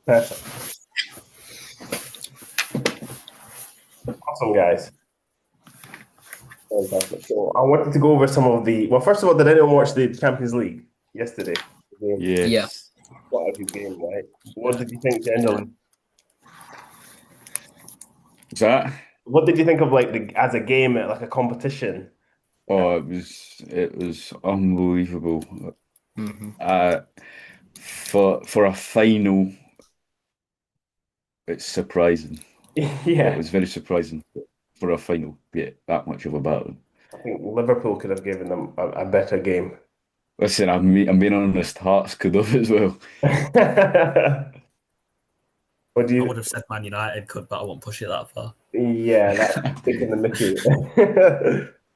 Perfect. Awesome, guys. Fantastic. So I wanted to go over some of the. Well, first of all, did anyone watch the Champions League yesterday? Yeah. What a good game, right? What did you think generally? Is that? What did you think of like the as a game, like a competition? Oh, it was unbelievable. Mm-hmm. For a final, it's surprising. It Yeah, was very surprising for a final to get that much of a battle. I think Liverpool could have given them a better game. Listen, I'm being honest, Hearts could have as well. What do I you? would have said Man United could, but I won't push it that far. Yeah, that's taking the mickey.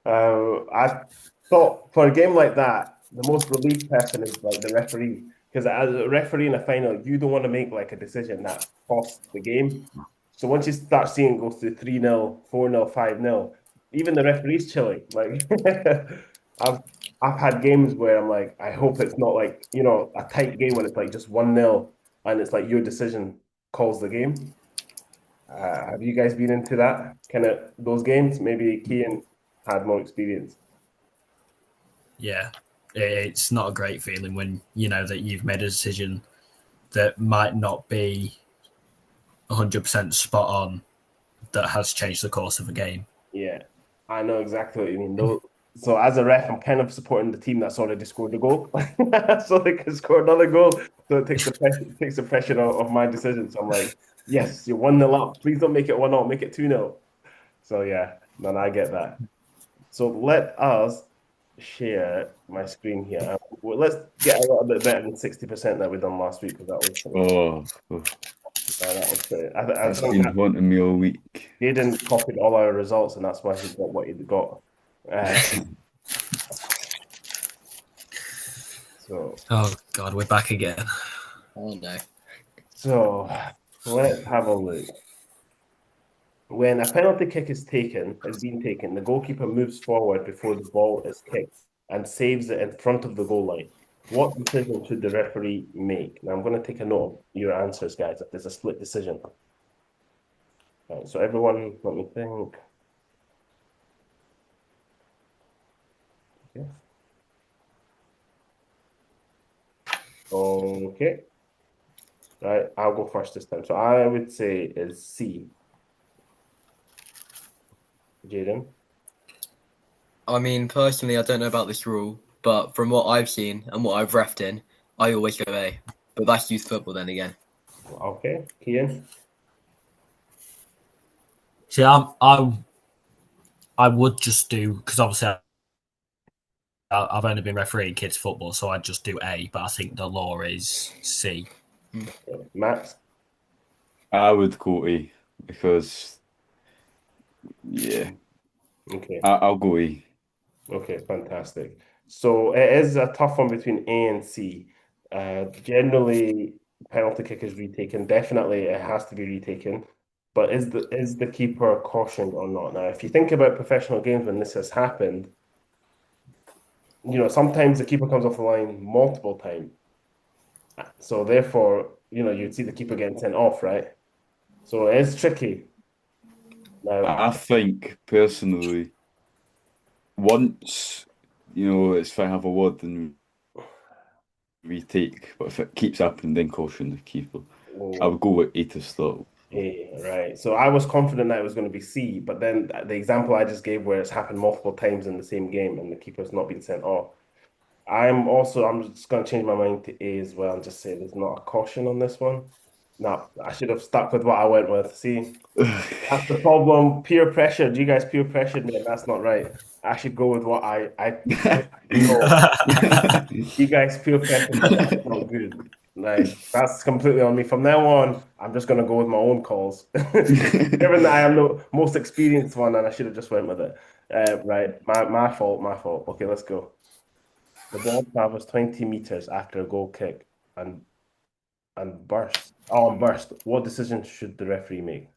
I thought for a game like that, the most relieved person is like the referee, because as a referee in a final, you don't want to make like a decision that costs the game. So once you start seeing it go to 3-0, 4-0, 5-0, even the referee's chilling. Like I've I've had games where I'm like, I hope it's not like, a tight game when it's like just 1-0 and it's like your decision calls the game. Have you guys been into that kind of those games? Maybe Kian had more experience. Yeah, it's not a great feeling when you know that you've made a decision that might not be 100% spot on that has changed the course of a game. Yeah, I know exactly what you mean. Though, so as a ref, I'm kind of supporting the team that's already scored the goal, so they can score another goal. So it takes the pressure of my decision. So I'm like, yes, you're 1-0 up. Please don't make it 1-0. Make it 2-0. So yeah, man, I get that. So let us share my screen here. Well, let's get a little bit better than 60% that we done last week because Oh, that was great. I that's think been that haunting me all week. Jaden copied all our results, and that's why he got what he got. Uh, so, Oh God, we're back again. Oh no. so let's have a look. When a penalty kick is being taken, the goalkeeper moves forward before the ball is kicked and saves it in front of the goal line. What decision should the referee make? Now, I'm going to take a note of your answers, guys, if there's a split decision. Right, so everyone, let me think. Okay. Okay. Right, I'll go first this time. So I would say is C. Jaden. I mean, personally, I don't know about this rule, but from what I've seen and what I've refed in, I always go A. But that's youth football then again. Okay. Kian. See, I would just do because obviously I've only been refereeing kids football, so I'd just do A. But I think the law is C. Max. I would go A because, yeah, Okay. I'll go A. Okay, fantastic. So it is a tough one between A and C. Generally, penalty kick is retaken. Definitely, it has to be retaken. But is the keeper cautioned or not? Now, if you think about professional games when this has happened, sometimes the keeper comes off the line multiple times. So therefore, you'd see the keeper getting sent off, right? So it is tricky. Now, I think personally, once it's fine have a word and retake, but if it keeps happening, then caution the keeper. I would go with A to start. Right. So I was confident that it was going to be C, but then the example I just gave where it's happened multiple times in the same game and the keeper's not been sent off. I'm just going to change my mind to A as well and just say there's not a caution on this one. No, I should have stuck with what I went with. See, that's the problem. Peer pressure. You guys peer pressured me, and that's not right. I should go with what I know. You guys peer pressured me. That's not good. Like that's completely on me. From now on, I'm just gonna go with my own calls. Given that I am the most experienced one, and I should have just went with it. Right, my fault, my fault. Okay, let's go. The ball travels 20 meters after a goal kick and burst. Oh, and burst. What decision should the referee make?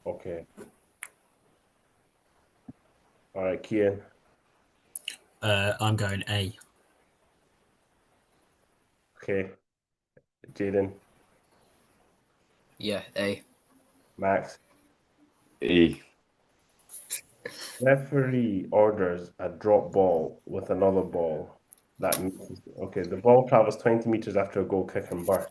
Okay. All right, Kian. I'm going A. Okay. Jaden. Yeah, A. Max. A. Referee orders a drop ball with another ball. Okay, the ball travels 20 meters after a goal kick and burst.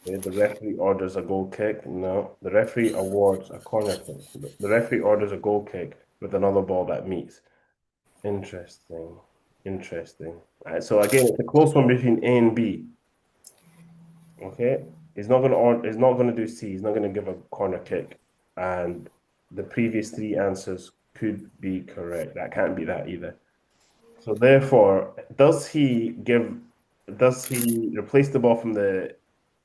Okay, the referee orders a goal kick. No, the referee awards a corner kick. The referee orders a goal kick with another ball that meets. Interesting. Interesting. All right, so again, it's a close one between A and B. Okay, he's not gonna he's not gonna do C. He's not gonna give a corner kick, and the previous three answers could be correct. That can't be that either. So therefore, does he replace the ball from the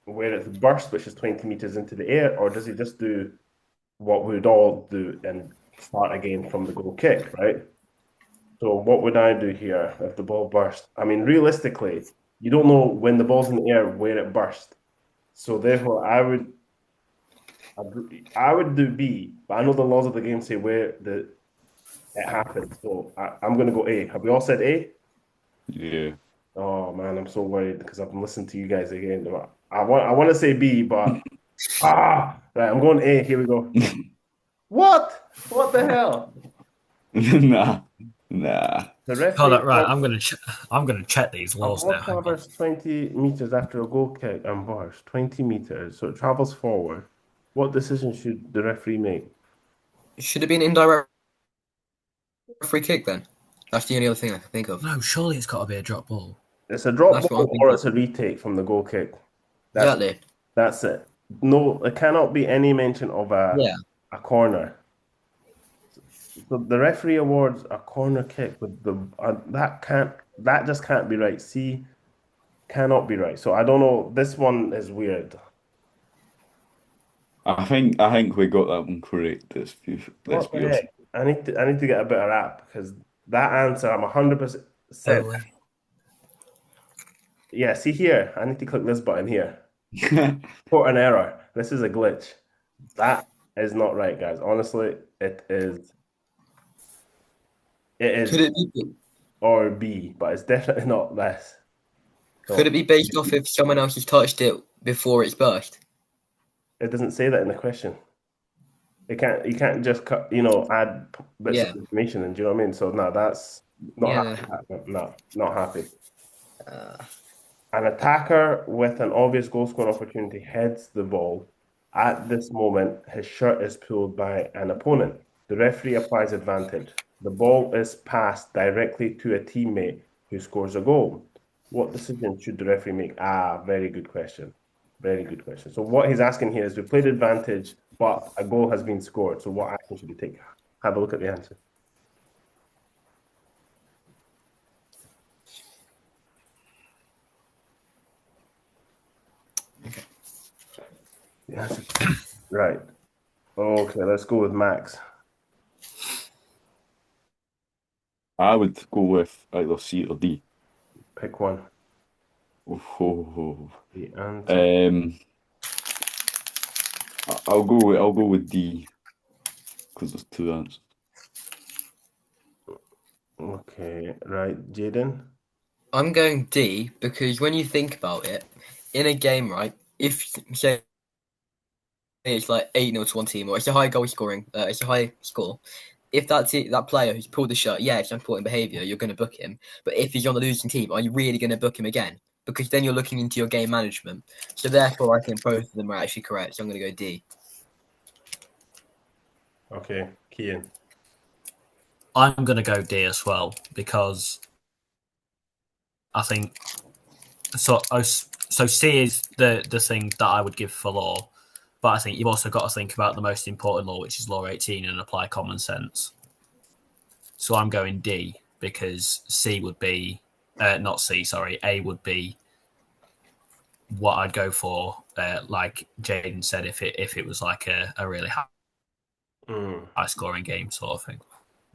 where it's burst, which is 20 meters into the air, or does he just do what we'd all do and start again from the goal kick, right? So what would I do here if the ball burst? I mean, realistically, you don't know when the ball's in the air where it burst. So therefore, I would do B, but I know the laws of the game say where it happens. So I'm gonna go A. Have we all said A? Yeah. Oh man, I'm so worried because I've been listening to you guys again. I want to say B, but right, I'm going A. Here we go. What? What the hell? Nah. Nah. The Oh, referee that right. I'm gonna check these a laws ball now. Hang on. travels 20 meters after a goal kick and burst 20 meters, so it travels forward. What decision should the referee make? Should have been indirect free kick then. That's the only other thing I can think of. No, surely it's got to be a drop ball. It's a drop That's what I'm ball or thinking. it's a retake from the goal kick. That's Exactly. that's it. No, it cannot be any mention of Yeah. a corner. So the referee awards a corner kick with the that just can't be right. C cannot be right. So I don't know. This one is weird. I think we got that one correct. Let's What the be honest. heck? I need to get a better app because that answer I'm 100% Totally. yeah. See here, I need to click this button here. Report an error. This is a glitch. That is not right, guys. Honestly, it is. It is Could it be? or B, but it's definitely not this. Could it be based off if someone else has touched it before it's burst? It doesn't say that in the question. It can't. You can't just add bits Yeah. of information, and do you know what I mean? So no, that's not Yeah. happy. No, not happy. Uh, An attacker with an obvious goal scoring opportunity heads the ball. At this moment, his shirt is pulled by an opponent. The referee applies advantage. The ball is passed directly to a teammate who scores a goal. What decision should the referee make? Very good question. Very good question. So what he's asking here is we played advantage, but a goal has been scored. So what action should we take? Have a look at the answer. Yes. Right. Okay, let's go with Max. I would go with either C or D. Pick one. Oh. The answer. I'll go with D because there's two answers. Okay, right, Jaden. I'm going D because when you think about it, in a game, right? If say it's like 8-0 to one team, or it's a high goal scoring, it's a high score. If that player who's pulled the shirt, yeah, it's unsporting behaviour, you're going to book him. But if he's on the losing team, are you really going to book him again? Because then you're looking into your game management. So therefore, I think both of them are actually correct. So I'm going to go D. Okay, Kian. I'm gonna go D as well because I think so. So C is the thing that I would give for law, but I think you've also got to think about the most important law, which is Law 18, and apply common sense. So I'm going D because C would be not C. Sorry, A would be what I'd go for. Like Jaden said, if it was like a really high scoring game sort of thing.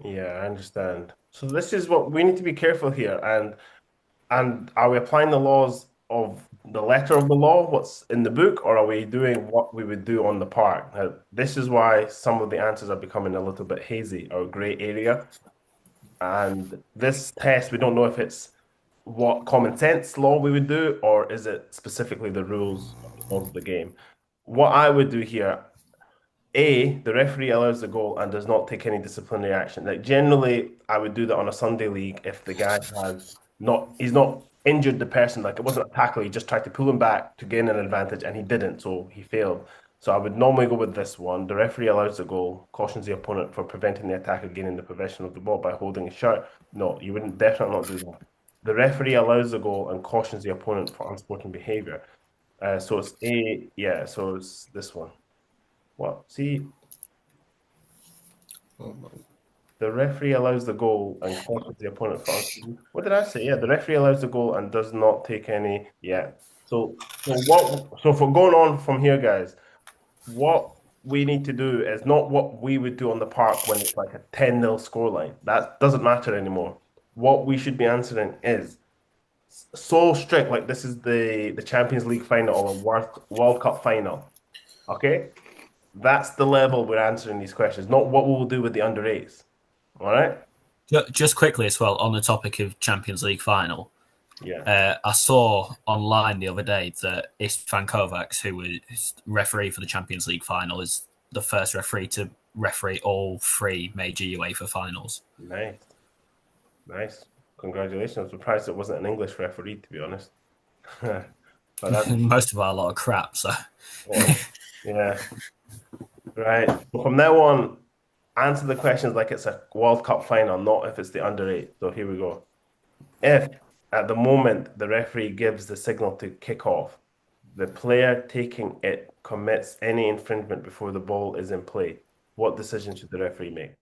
Yeah, I understand. So this is what we need to be careful here, and are we applying the laws of the letter of the law, what's in the book, or are we doing what we would do on the park? Now, this is why some of the answers are becoming a little bit hazy or gray area. And this test, we don't know if it's what common sense law we would do, or is it specifically the rules of the game. What I would do here, A, the referee allows the goal and does not take any disciplinary action. Like generally, I would do that on a Sunday league if the guy he's not injured the person, like it wasn't a tackle, he just tried to pull him back to gain an advantage and he didn't, so he failed. So I would normally go with this one. The referee allows the goal, cautions the opponent for preventing the attacker gaining the possession of the ball by holding his shirt. No, you wouldn't definitely not do that. The referee allows the goal and cautions the opponent for unsporting behavior. So it's A, yeah, so it's this one. What? See, Oh my. the referee allows the goal and cautions the opponent for what did I say? Yeah, the referee allows the goal and does not take any. Yeah. So for going on from here, guys, what we need to do is not what we would do on the park when it's like a 10-0 scoreline. That doesn't matter anymore. What we should be answering is so strict, like this is the Champions League final or World Cup final. Okay? That's the level we're answering these questions, not what we'll do with the under eights. All right? Just quickly as well, on the topic of Champions League final, Yeah. I saw online the other day that Istvan Kovacs, who was referee for the Champions League final, is the first referee to referee all 3 major UEFA finals. Nice. Nice. Congratulations. I'm surprised it wasn't an English referee, to be honest. But that's, Most of our lot of crap, so. yeah. Right. From now on, answer the questions like it's a World Cup final, not if it's the under eight. So here we go. If at the moment the referee gives the signal to kick off, the player taking it commits any infringement before the ball is in play, what decision should the referee make?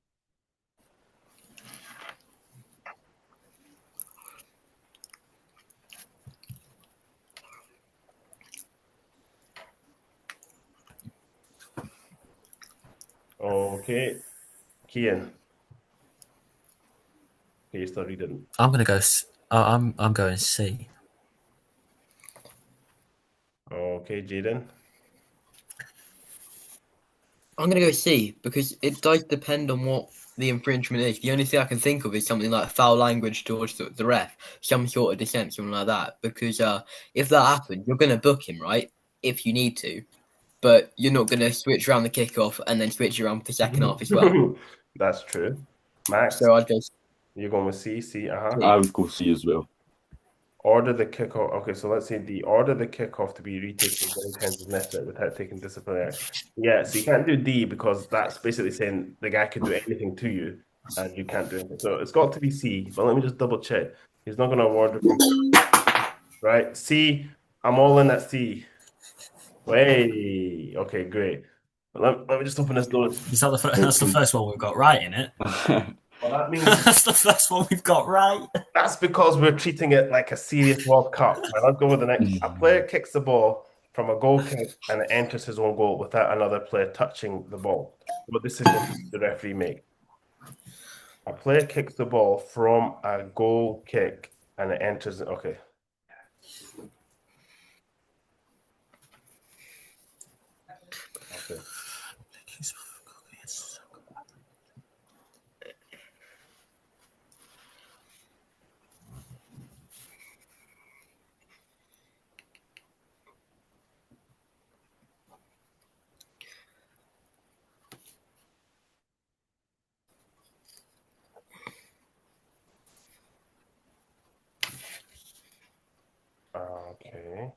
Okay. Kian. Okay, you're still reading. I'm gonna go. I'm going C. Okay, Jaden. I'm gonna go C because it does depend on what the infringement is. The only thing I can think of is something like foul language towards the ref, some sort of dissent, something like that. Because if that happens, you're gonna book him, right? If you need to, but you're not gonna switch around the kickoff and then switch around for the second half as well. That's true. Max, So I'd go. you're going with C. C. I would go C as well. Order the kickoff. Okay, so let's say the order the kickoff to be retaken many times as necessary without taking disciplinary action. Yeah, so you can't do D because that's basically saying the guy can do anything to you and you can't do anything. So it's got to be C, but let me just double check. He's not going to award it. Right, C. I'm all in at C. Way. Okay, great. Let me just open this door. Is that that's the first one we've got right in it? Well, that means That's the first one we've got right. that's because we're treating it like a serious World Cup. Right, let's go with the next. A player kicks the ball from a goal kick and it enters his own goal without another player touching the ball. What decision does the referee make? A player kicks the ball from a goal kick and it enters. Okay. Okay. Okay.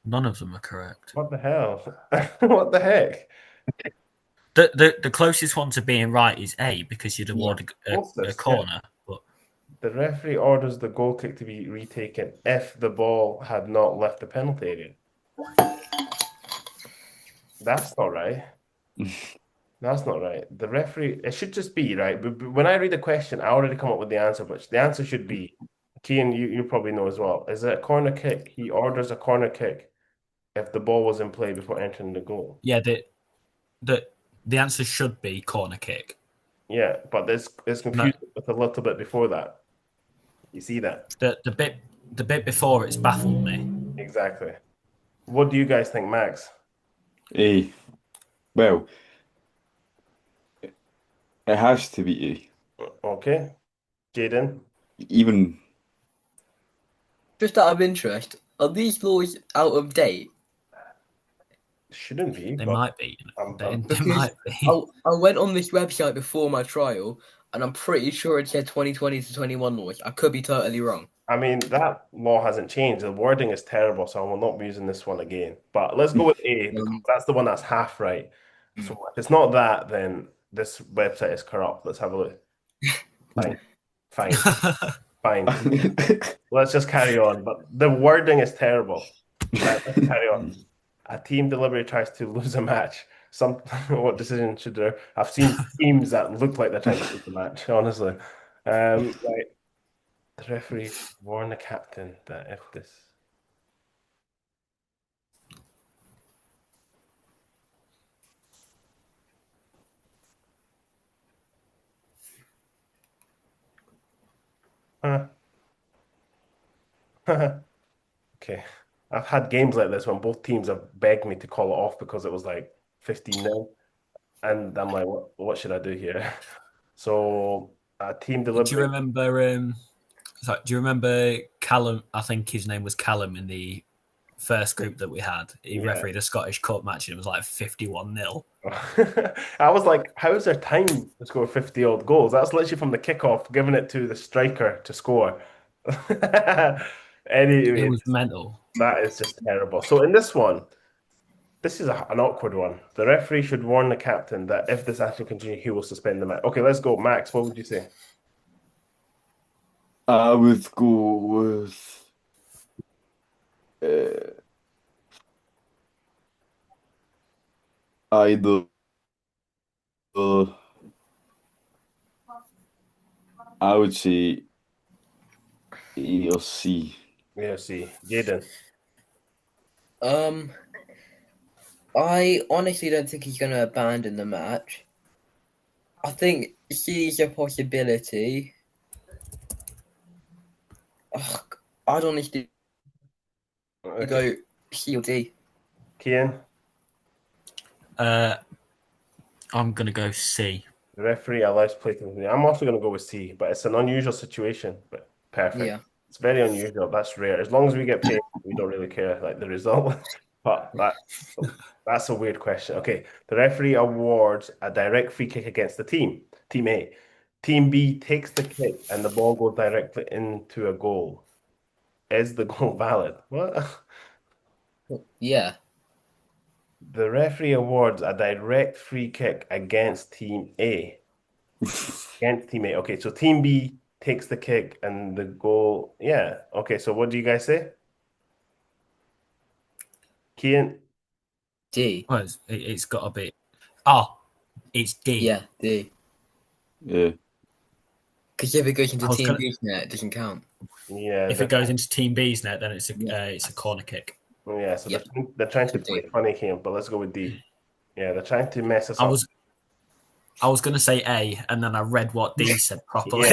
None of them are correct. What the hell? What the heck? The closest one to being right is A because you'd award a corner. But the referee orders the goal kick to be retaken if the ball had not left the penalty area. That's not right. That's not right. The referee, it should just be right. But when I read the question, I already come up with the answer, but the answer should be, Kian, you probably know as well. Is it a corner kick? He orders a corner kick if the ball was in play before entering the goal. yeah, the answer should be corner kick. Yeah, but there's No, confusion with a little bit before that. You see that? the bit before it's baffled me. Exactly. What do you guys think, Max? A. Well, it has to be Okay. Jaden? A. Even Just out of interest, are these laws out of date? Shouldn't be, They but might be. They I'm Because might be. I went on this website before my trial, and I'm pretty sure it said 2020 to 21 laws. I could be totally wrong. I mean, that law hasn't changed. The wording is terrible, so I will not be using this one again. But let's go with A because Um, that's the one that's half right. So if it's not that, then this website is corrupt. Let's have a look. Fine, fine, fine. Let's just carry on. But the wording is terrible. Let's carry on. A team deliberately tries to lose a match. Some what decision should there? I've seen teams that look like they're trying to lose the match, honestly. Right. The referee warned the captain that if this. Huh. Okay. I've had games like this when both teams have begged me to call it off because it was like 15-0. And I'm like, what should I do here? So a team Do you deliberately. remember? Do you remember Callum? I think his name was Callum in the first group that we had. He Yeah. refereed a Scottish Cup match and it was like 51-0. I was like, how is there time to score 50 odd goals? That's literally from the kickoff, giving it to the striker to score. It Anyway, was mental. that is just terrible. So in this one, this is an awkward one. The referee should warn the captain that if this action continues, he will suspend the match. Okay, let's go. Max, what would you say? I would go with uh, either. I would say A or C. Yeah, see. Jaden. um, I honestly don't think he's going to abandon the match. I think C is a possibility. Ugh, I'd honestly Okay. go C or D. Kian, I'm gonna go C. the referee allows play to continue. I'm also going to go with C, but it's an unusual situation, but perfect. Yeah. It's very unusual. That's rare. As long as we get paid, we don't really care, like the result. But that's a weird question. Okay, the referee awards a direct free kick against the team. Team A. Team B takes the kick and the ball goes directly into a goal. Is the goal valid? What? Yeah. The referee awards a direct free kick against Team A. Against Team A. Okay, so Team B takes the kick and the goal. Yeah. Okay, so what do you guys say? Kian? D. Well, it's got to be. Oh, it's D. Yeah, D. Yeah. Because if it goes into I was Team gonna- B's net, it doesn't count. Yeah. If it goes into Team B's net, then it's Yeah. it's a corner kick. Yeah, so Yep. they're trying to So play D. funny here, but let's go with D. Yeah, they're trying to mess us I up. was going to say A, and then I read what D said properly.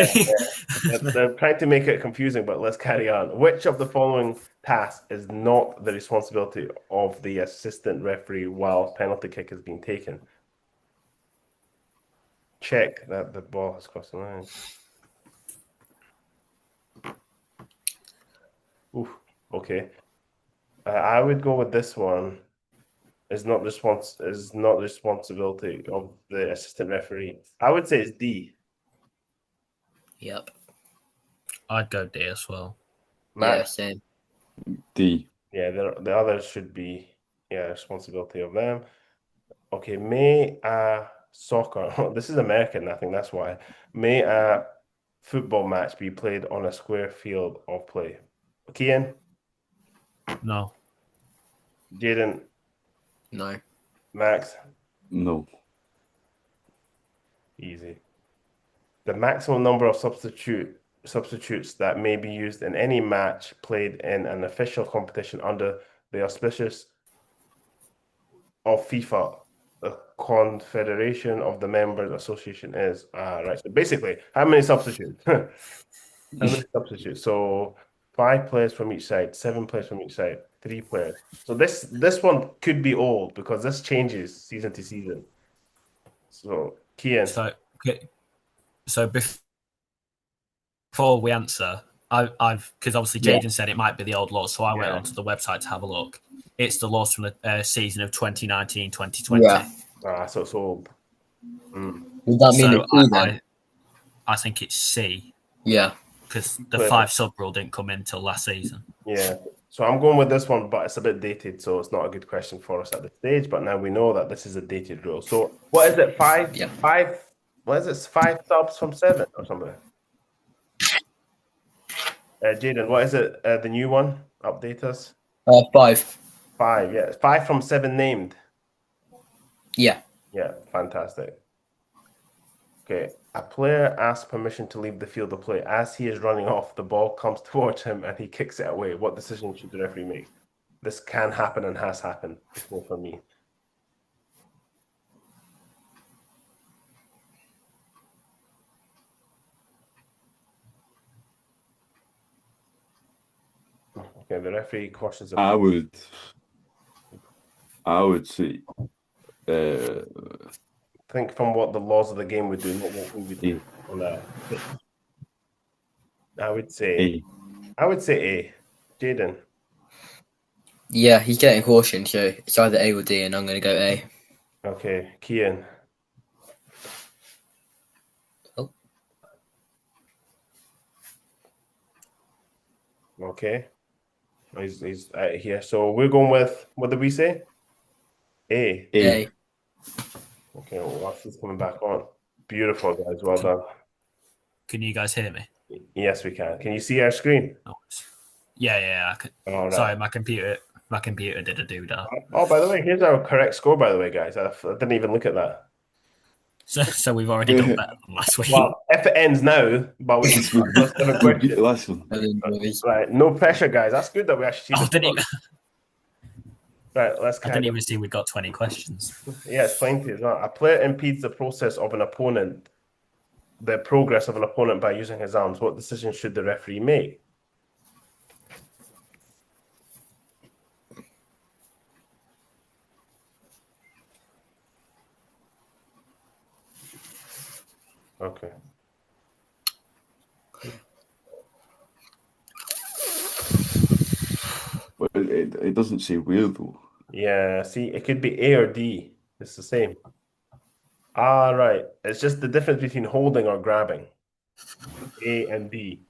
They're trying to make it confusing, but let's carry on. Which of the following tasks is not the responsibility of the assistant referee while penalty kick is being taken? Check that the ball has crossed the line. Oof, okay. I would go with this one. Is not the responsibility of the assistant referee. I would say it's D. Yep. I'd go D as well. Yeah, Max. same. D. Yeah, the others should be responsibility of them. Okay, may soccer. This is American, I think that's why. May a football match be played on a square field of play? Kian, No. Jaden, No. Max, No. easy. The maximum number of substitutes that may be used in any match played in an official competition under the auspices of FIFA the Confederation of the Members Association is. Right. So basically, how many substitutes? How many substitutes? So 5 players from each side, 7 players from each side, 3 players. So this one could be old because this changes season to season. So Kian, So before we answer, I've because obviously Jaden said it might be the old laws, so I went onto the website to have a look. It's the laws from the season of 2019-2020. Yeah. So it's old. Would that mean So it's C then? I think it's C Yeah. because the 5 sub rule didn't come in until last season. Yeah. So I'm going with this one, but it's a bit dated, so it's not a good question for us at this stage. But now we know that this is a dated rule. So what is it? Five? Yeah. What is it? 5 subs from 7 or something? Jaden, what is it? The new one? Update us. 5. 5. Yeah, 5 from 7 named. Yeah. Yeah, fantastic. Okay, a player asks permission to leave the field of play. As he is running off, the ball comes towards him and he kicks it away. What decision should the referee make? This can happen and has happened before for me. Okay, the referee cautions. I would say think from what the laws of the game would do, not what we would do on that. I would say A. Jaden. Yeah, he's getting caution, so it's either A or D, and I'm going to go A. Okay, Kian. Oh. Okay. He's here. So we're going with, what did we say? A. A. Okay, well, watch this coming back on. Beautiful, guys. Well done. Can you guys hear me? Yes, we can. Can you see our screen? Yeah. I can. Right. Sorry, my computer did a doodah. Oh, by the way, here's our correct score, by the way, guys. I didn't even look at that. So we've already done better than last week. Well, if it ends now, but we just have a question. the last one. Right, no pressure, guys. That's good that we actually see the didn't Right, let's I didn't even see we got 20 questions. Yeah, it's plenty as well. A player impedes the process of an opponent, the progress of an opponent by using his arms. What decision should the referee make? Okay. But it doesn't say where though. Yeah, see, it could be A or D. It's the same. Right. It's just the difference between holding or grabbing. A and D.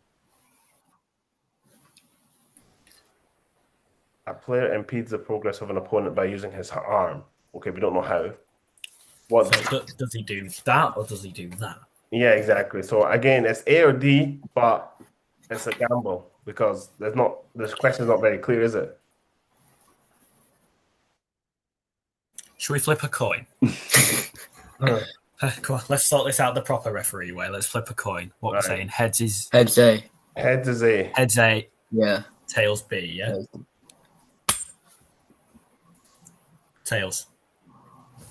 A player impedes the progress of an opponent by using his arm. Okay, we don't know how. What So does he do that or does he do that? Yeah, exactly. So again, it's A or D, but it's a gamble because this question's not very clear, is it? Should we flip a coin? Come on, let's sort this out the proper referee way. Let's flip a coin. What we're saying, heads is A. Heads is A. Heads A. Yeah. Tails B. Yeah. Tails.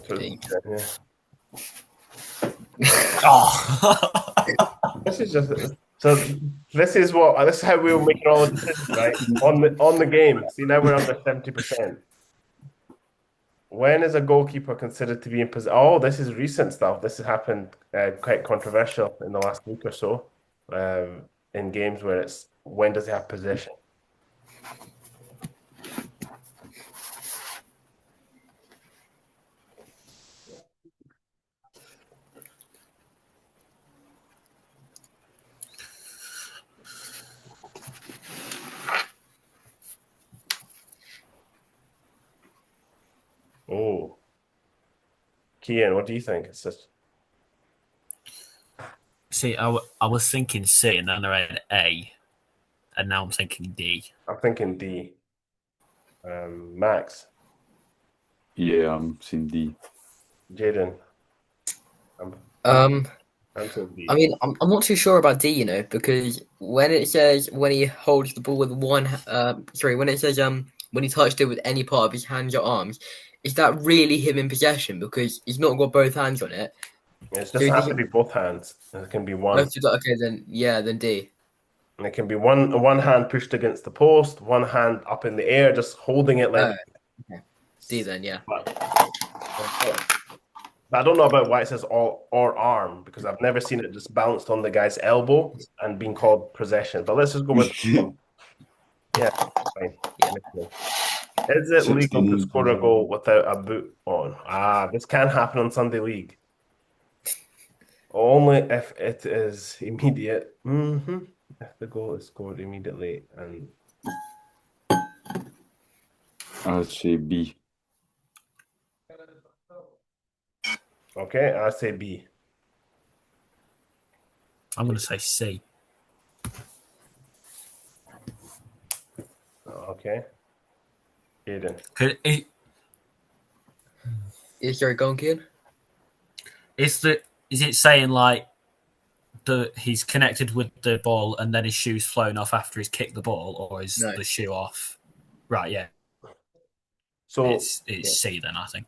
B. Yeah. Oh. This is just so. This is how we'll make all the decisions, right? On the game. See, now we're under 70%. When is a goalkeeper considered to be in possession? Oh, this is recent stuff. This has happened quite controversial in the last week or so in games where it's when does he have possession? Oh, Kian, what do you think? It's just See, I was thinking C, and then I read A, and now I'm thinking D. I'm thinking D. Max, Yeah, I'm saying D. Jaden. I'm saying D. I mean, I'm not too sure about D, because when it says when he holds the ball with when it says when he touched it with any part of his hands or arms, is that really him in possession? Because he's not got both hands on it. It So just you has think to be both hands. It can be oh, one. okay, then D. And it can be one hand pushed against the post, one hand up in the air, just holding it like. Oh, okay. D then, yeah. But I don't know about why it says all or arm because I've never seen it just bounced on the guy's elbow and being called possession. But let's just go with yeah, fine. Yeah. Is it legal to 16. score a goal without a boot on? This can happen on Sunday League. Only if it is immediate. If the goal is scored immediately and I'd say B. okay, I say B. I'm going to say C. Okay. Aiden. Is there a gun kid? Is it saying like he's connected with the ball and then his shoe's flown off after he's kicked the ball, or is the shoe off? Right, yeah. So it's C then, I think.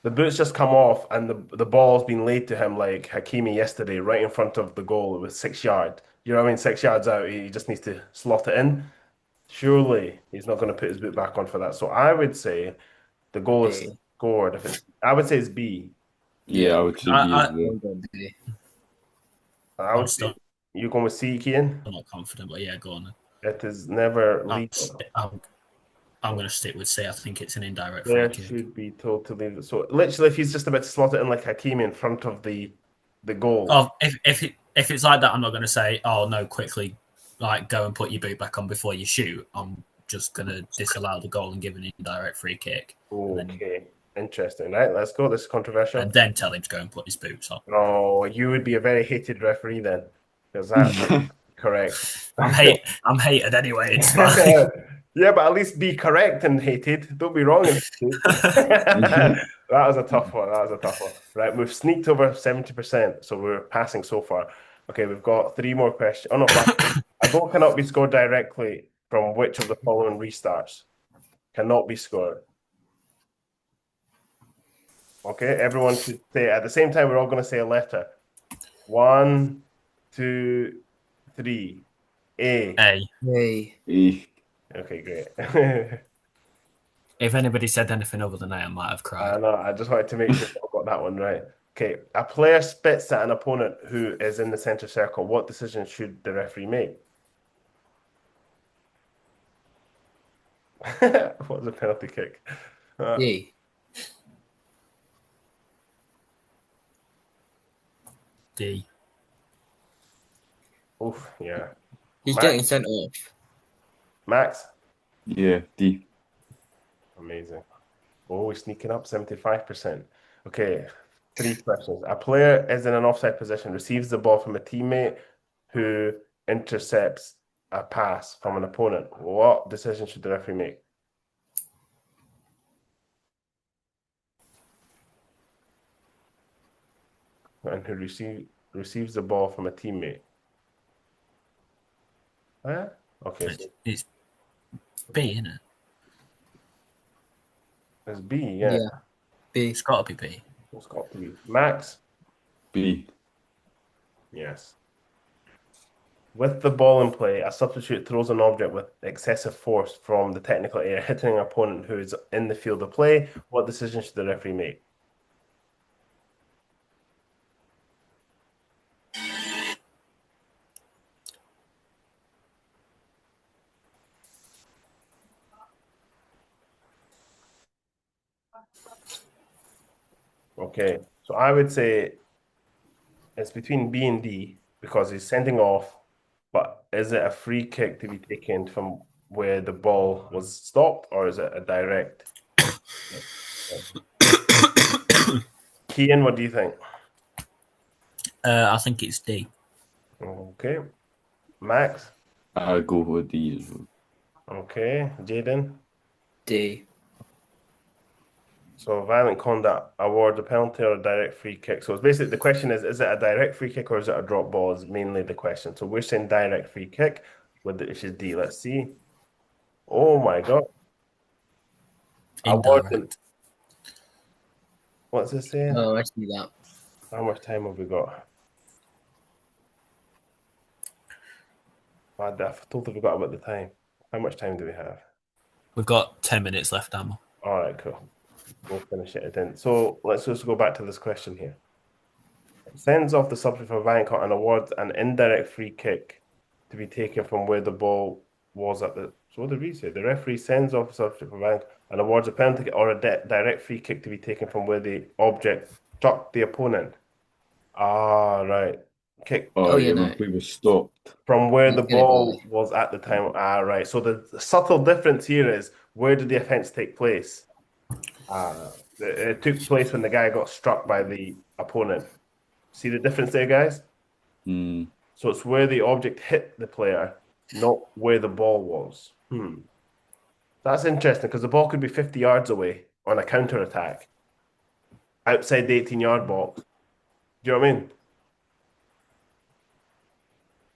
the boot's just come off and the ball's been laid to him like Hakimi yesterday, right in front of the goal. It was 6 yard. You know what I mean? 6 yards out. He just needs to slot it in. Surely he's not going to put his boot back on for that. So I would say the goal is B. scored. I would say it's B. Yeah, I would say B as well. B. I would say you're going with C, Kian? I'm not confident, but yeah, go on. It is never legal. I'm going to stick with C. I think it's an indirect free There kick. should be told to leave it. So literally, if he's just about to slot it in like Hakimi in front of the goal. Oh, if it's like that, I'm not going to say, oh no, quickly, like go and put your boot back on before you shoot. I'm just going to disallow the goal and give an indirect free kick. Okay, interesting. Right, let's go. This is controversial. And then tell him to go and put his boots on. Oh, you would be a very hated referee then, because that's correct. I'm hated anyway. It's fine. Yeah, but at least be correct and hated. Don't be wrong. That was a tough one. Right, we've sneaked over 70%, so we're passing so far. Okay, we've got 3 more questions. Oh no, a goal cannot be scored directly from which of the following restarts? Cannot be scored. Okay, everyone should say at the same time. We're all going to say a letter. 1, 2, 3. A. A. Okay, great. If anybody said anything other than A, I might have cried. I know. I just wanted to make sure I got that one right. Okay, a player spits at an opponent who is in the center circle. What decision should the referee make? What was a penalty kick? D. D. Oof, yeah. He's Max? getting sent off. Max? Yeah, D. Amazing. Oh, we're sneaking up 75%. Okay, 3 questions. A player is in an offside position, receives the ball from a teammate who intercepts a pass from an opponent. What decision should the referee make? And who receives the ball from a teammate. Okay. It's B, isn't it? It's B, yeah. B. It's got to be B. It's got to be. Max? B. Yes. With the ball in play, a substitute throws an object with excessive force from the technical area, hitting an opponent who is in the field of play. What decision should the referee make? Okay, so I would say it's between B and D because he's sending off, but is it a free kick to be taken from where the ball was stopped, or is it a direct? Kian, what do you think? I think it's D. Okay. Max? I'll go with D as well. Okay. Jaden? D. So violent conduct awards a penalty or a direct free kick. So it's basically the question is it a direct free kick or is it a drop ball is mainly the question. So we're saying direct free kick with the issue D. Let's see. Oh my God. Indirect. What's it saying? Oh, I see that. How much time have we got? I totally forgot about the time. How much time do we have? We've got 10 minutes left, Ammo. All right, cool. We'll finish it then. So let's just go back to this question here. It sends off the subject for Vankot and awards an indirect free kick to be taken from where the ball was at the. So what did we say? The referee sends off the subject for Vankot and awards a penalty or a direct free kick to be taken from where the object struck the opponent. Ah, right. Kick Oh, Oh, yeah, yeah, no. when play was stopped. from where the Get it, ball Billy. was at the time. Ah, right. So the subtle difference here is where did the offense take place? It took place when the guy got struck by the opponent. See the difference there, guys? Hmm. So it's where the object hit the player, not where the ball was. That's interesting because the ball could be 50 yards away on a counter attack outside the 18-yard box. Do you know what I mean?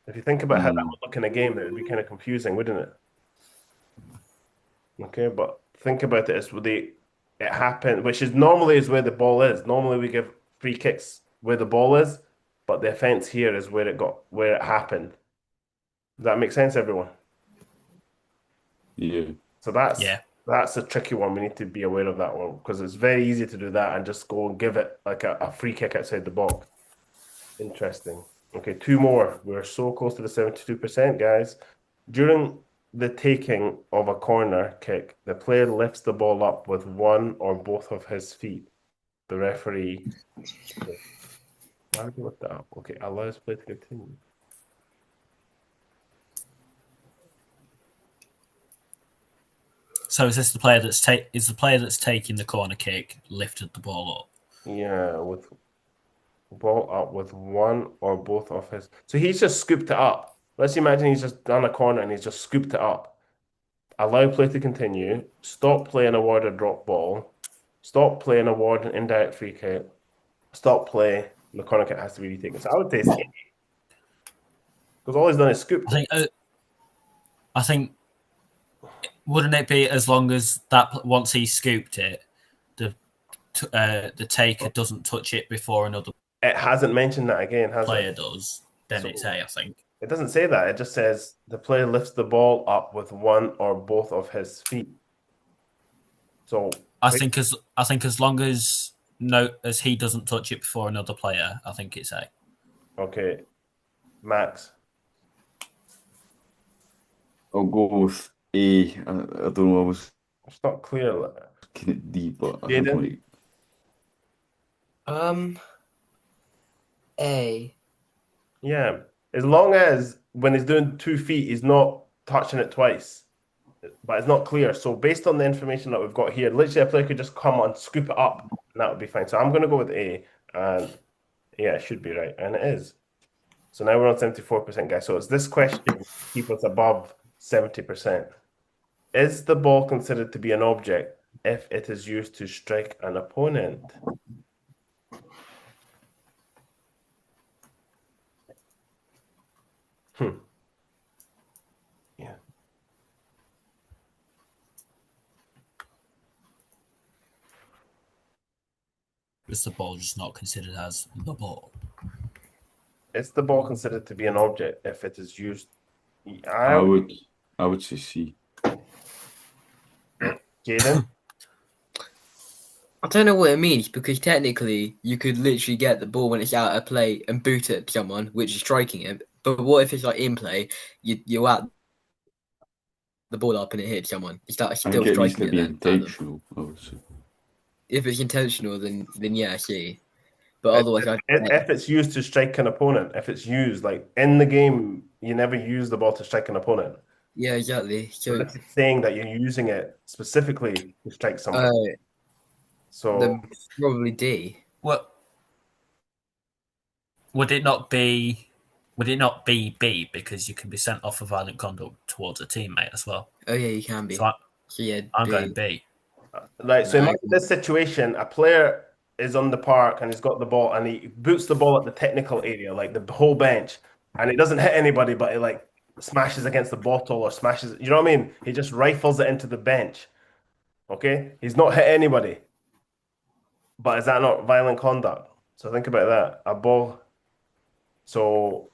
If you think about how that would look in a game, it would be kind of confusing, wouldn't it? Okay, but think about it as it happened, which is normally is where the ball is. Normally we give free kicks where the ball is, but the offense here is where it happened. Does that make sense, everyone? Yeah. So that's Yeah. a tricky one. We need to be aware of that one because it's very easy to do that and just go and give it like a free kick outside the box. Interesting. Okay, two more. We're so close to the 72%, guys. During the taking of a corner kick, the player lifts the ball up with one or both of his feet. The referee. Why would you lift that up? Okay, allows play to continue. So is this the player that's taking the corner kick lifted the ball up? Yeah, with ball up with one or both of his. So he's just scooped it up. Let's imagine he's just done a corner and he's just scooped it up. Allow play to continue. Stop play and award a drop ball. Stop play and award an indirect free kick. Stop play. The corner kick has to be retaken. So I would say it's because all he's done is scooped it. I think wouldn't it be as long as that once he scooped it, the taker doesn't touch it before another It hasn't mentioned that again, has player it? does, then So- it's A, I think. It doesn't say that. It just says the player lifts the ball up with one or both of his feet. So I think as long as he doesn't touch it before another player, I think it's A. okay, Max. I'll go with A. I don't know. I was It's not clear. looking at D, but I Jaden? think A. Yeah, as long as when he's doing 2 feet, he's not touching it twice. But it's not clear. So based on the information that we've got here, literally a player could just come and scoop it up, and that would be fine. So I'm going to go with A, and yeah, it should be right, and it is. So now we're on 74%, guys. So it's this question keep us above 70%. Is the ball considered to be an object if it is used to strike an opponent? Yeah. Is the ball just not considered as the ball? Is the ball considered to be an object if it is used? I would say C. Jaden? I don't know what it means because technically you could literally get the ball when it's out of play and boot it at someone, which is striking it. But what if it's like in play? You at the ball up and it hits someone. Is that I still think it needs striking to it be then? Adam? intentional, I would say. If it's intentional, then yeah, C. But otherwise, If it's used to strike an opponent, if it's used like in the game, you never use the ball to strike an opponent. yeah, exactly. So So this is saying that you're using it specifically to strike someone. So then probably D. Well, would it not be B because you can be sent off for violent conduct towards a teammate as well? Oh yeah, you can be. So yeah, I'm B. going B. like so No. imagine this situation, a player is on the park and he's got the ball and he boots the ball at the technical area, like the whole bench, and it doesn't hit anybody, but it like smashes against the bottle or smashes, you know what I mean? He just rifles it into the bench. Okay? He's not hit anybody. But is that not violent conduct? So think about that. A ball. So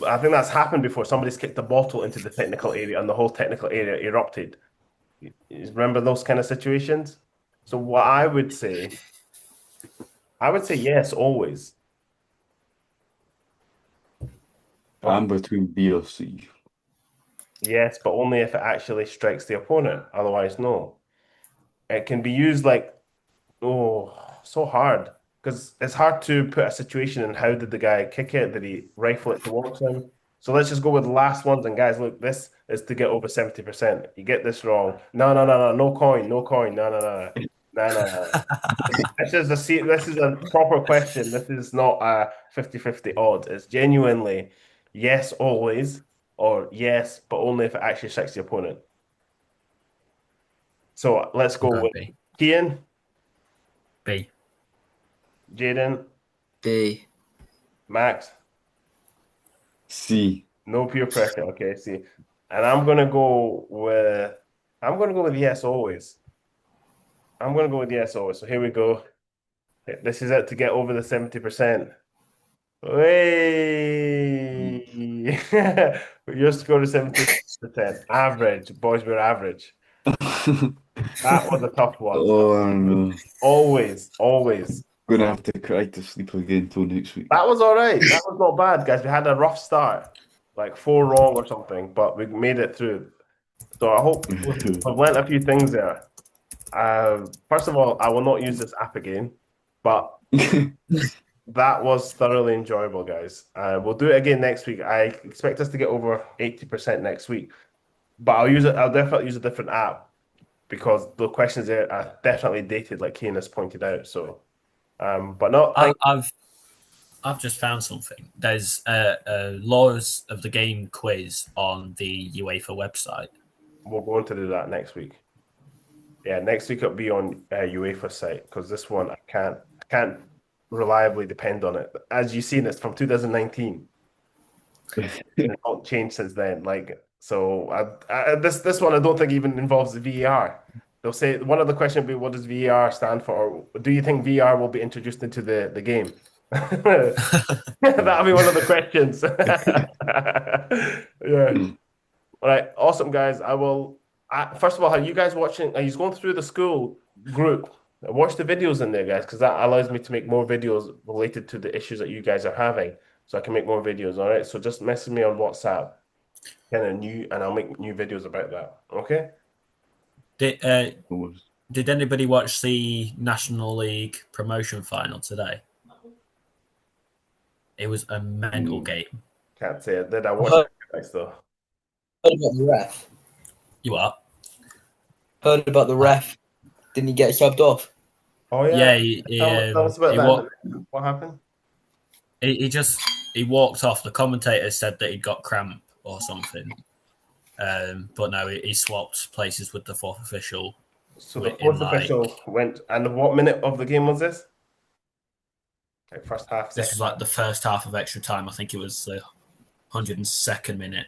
I think that's happened before. Somebody's kicked a bottle into the technical area and the whole technical area erupted. You remember those kind of situations? So what I would say yes, always. I'm between B or C. Yes, but only if it actually strikes the opponent. Otherwise, no. It can be used like, oh, so hard. Because it's hard to put a situation in how did the guy kick it? Did he rifle it towards him? So let's just go with the last ones. And guys, look, this is to get over 70%. You get this wrong. No coin, no coin. No. This is a proper question. This is not a 50-50 odds. It's genuinely yes, always, or yes, but only if it actually strikes the opponent. So let's go with B. Kian, B. Jaden, B. Max. C. No peer pressure. Okay, see. And I'm gonna go with yes always. I'm gonna go with yes always. So here we go. This is it to get over the 70%. Way we used to go to 70%. Average. Boys, we're average. That was a tough one. Oh no. Always. Gonna have to cry to sleep again till next week. That was all right. That was not bad, guys. We had a rough start, like 4 wrong or something, but we made it through. So I hope we've learned a few things there. First of all, I will not use this app again, but that was thoroughly enjoyable, guys. We'll do it again next week. I expect us to get over 80% next week, but I'll definitely use a different app because the questions there are definitely dated, like Kane has pointed out. So, but no, I've just found something. There's a laws of the game quiz on the UEFA website. we're going to do that next week. Yeah, next week it'll be on UEFA site because this one I can't reliably depend on it. As you've seen, it's from 2019. It's not changed since then. Like so, this one I don't think even involves the VAR. They'll say one of the questions will be, "What does VAR stand for?" Or do you think VAR will be introduced into the game? That'll be one of the questions. Yeah. All right, awesome guys. First of all, are you guys watching? Are you going through the school group? Watch the videos in there, guys, because that allows me to make more videos related to the issues that you guys are having, so I can make more videos. All right, so just message me on WhatsApp, and I'll make new videos about that. Okay. Did anybody watch the National League promotion final today? It was a mental game. Can't say it. Did I watch it, guys? Though. Heard about the ref. You are. Heard about the ref. Didn't he get subbed off? Oh yeah. Yeah. Tell us about that. What happened? He walked off. The commentator said that he got cramp or something. But no, he swapped places with the fourth official. So the fourth official went, and what minute of the game was this? Like first half. This was like the first half of extra time. I think it was the 102nd minute.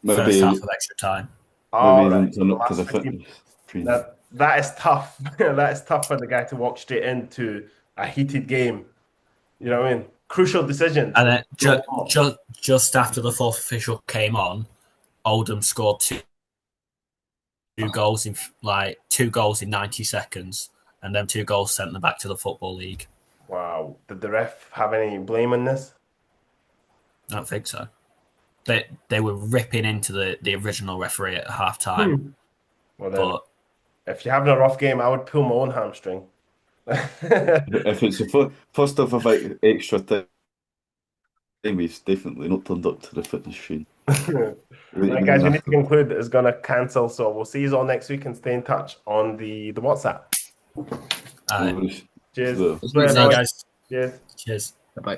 First half of extra time. Oh, right. That is tough. That is tough for the guy to walk straight into a heated game. You know what I mean? Crucial decision. And then just after the fourth official came on, Oldham scored two goals in 90 seconds, and then 2 goals sent them back to the Football League. Wow. Did the ref have any blame in this? I don't think so. They were ripping into the original referee at half time. Well then, if you're having a rough game, I would pull my own hamstring. If it's the first of about extra time, he's definitely not turned up to the fitness train. Right, guys, we need to conclude that it's going to cancel. So we'll see you all next week and stay in touch on the WhatsApp. Cheers. Cheers. Guys. Cheers. Cheers.